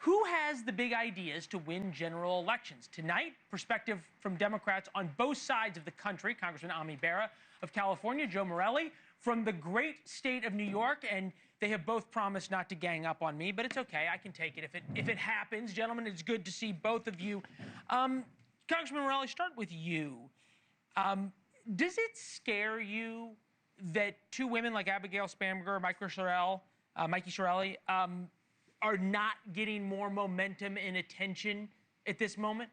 Who has the big ideas to win general elections? Tonight, perspective from Democrats on both sides of the country. Congressman Bera of California, Joe Morelle from the great state of New York, and they have both promised not to gang up on me, but it's okay. I can take it if it happens. Gentlemen, it's good to see both of you. Congressman Morelle, start with you. Does it scare you that two women like Abigail Spanberger, Mikey Shirelli, are not getting more momentum and attention at this moment?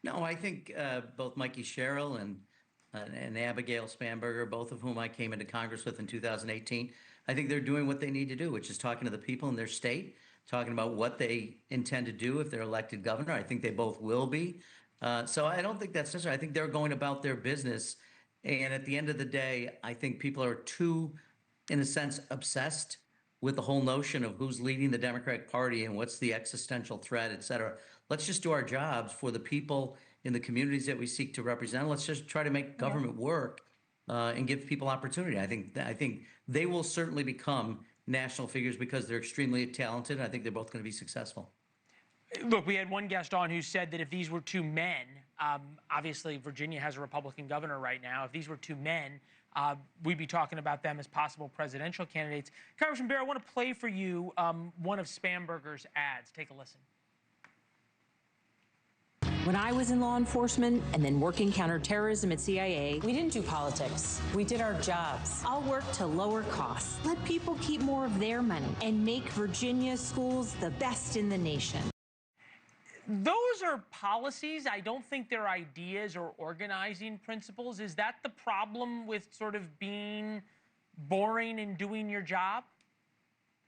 No, I think both Mikey Sherrill and Abigail Spanberger, both of whom I came into Congress with in 2018, I think they're doing what they need to do, which is talking to the people in their state, talking about what they intend to do if they're elected governor. I think they both will be. So I don't think that's necessary. I think they're going about their business. And at the end of the day, I think people are too, in a sense, obsessed with the whole notion of who's leading the Democratic Party and what's the existential threat, et cetera. Let's just do our jobs for the people in the communities that we seek to represent. Let's just try to make government work and give people opportunity. I think they will certainly become national figures because they're extremely talented. And I think they're both going to be successful. Look, we had one guest on who said that if these were two men, obviously Virginia has a Republican governor right now. If these were two men, we'd be talking about them as possible presidential candidates. Congressman Bera, I want to play for you one of Spanberger's ads. Take a listen. When I was in law enforcement and then working counterterrorism at CIA, we didn't do politics. We did our jobs. I'll work to lower costs, let people keep more of their money, and make Virginia's schools the best in the nation. Those are policies. I don't think they're ideas or organizing principles. Is that the problem with sort of being boring and doing your job?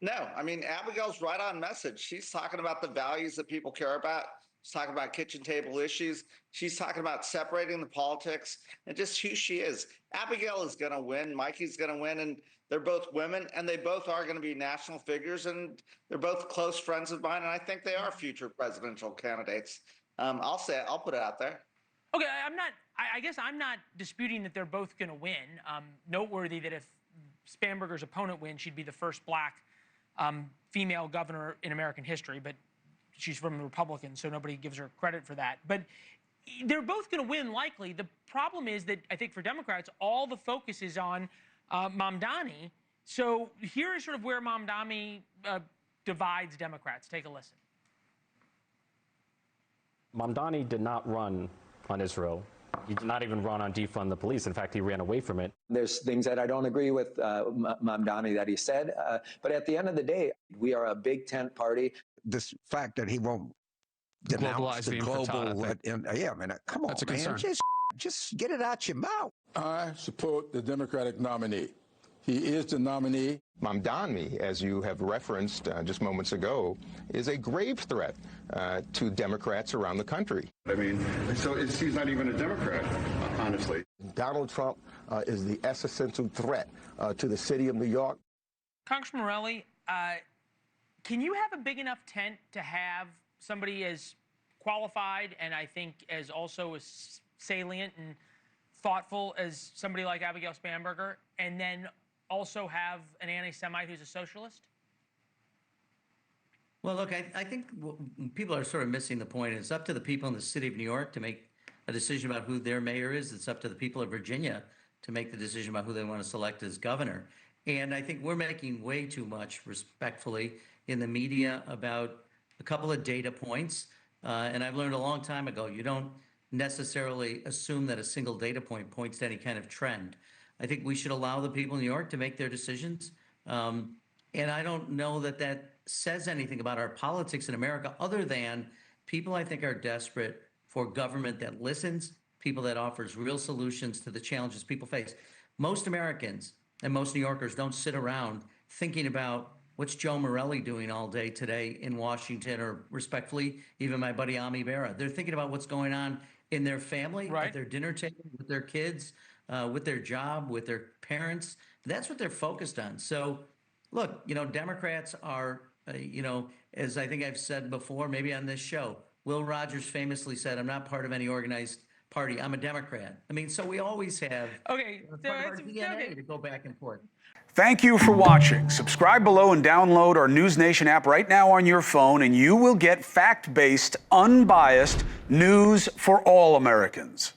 No, I mean, Abigail's right on message. She's talking about the values that people care about. She's talking about kitchen table issues. She's talking about separating the politics and just who she is. Abigail is going to win. Mikey's going to win. And they're both women, and they both are going to be national figures. And they're both close friends of mine. And I think they are future presidential candidates. I'll say it. I'll put it out there. Okay, I guess I'm not disputing that they're both going to win. Noteworthy that if Spanberger's opponent wins, she'd be the first black female governor in American history. But she's from the Republicans, so nobody gives her credit for that. But they're both going to win, likely. The problem is that I think for Democrats, all the focus is on Mamdani. So here is sort of where Mamdani divides Democrats. Take a listen. Mamdani did not run on Israel. He did not even run on defund the police. In fact, he ran away from it. There's things that I don't agree with Mamdani that he said. But at the end of the day, we are a big tent party. This fact that he won't denounce the global, come on, man, just get it out your mouth. I support the Democratic nominee. He is the nominee. Mamdani, as you have referenced just moments ago, is a grave threat to Democrats around the country. I mean, so he's not even a Democrat, honestly. Donald Trump is the existential threat to the city of New York. Congressman Morelle, can you have a big enough tent to have somebody as qualified and I think as also as salient and thoughtful as somebody like Abigail Spanberger, and then also have an anti-Semite who's a socialist? Well, look, I think people are sort of missing the point. It's up to the people in the city of New York to make a decision about who their mayor is. It's up to the people of Virginia to make the decision about who they want to select as governor. And I think we're making way too much, respectfully, in the media about a couple of data points. And I've learned a long time ago, you don't necessarily assume that a single data point points to any kind of trend. I think we should allow the people in New York to make their decisions. And I don't know that that says anything about our politics in America other than people, I think, are desperate for government that listens, people that offers real solutions to the challenges people face. Most Americans and most New Yorkers don't sit around thinking about what's Joe Morelle doing all day today in Washington, or respectfully, even my buddy Bera. They're thinking about what's going on in their family, at their dinner table, with their kids, with their job, with their parents. That's what they're focused on. So, look, Democrats are, as I think I've said before, maybe on this show, Will Rogers famously said, "I'm not part of any organized Party. I'm a Democrat. I mean, so we always have Okay, part of our DNA to go back and forth. Thank you for watching. Subscribe below and download our NewsNation app right now on your phone, and you will get fact-based, unbiased news for all Americans.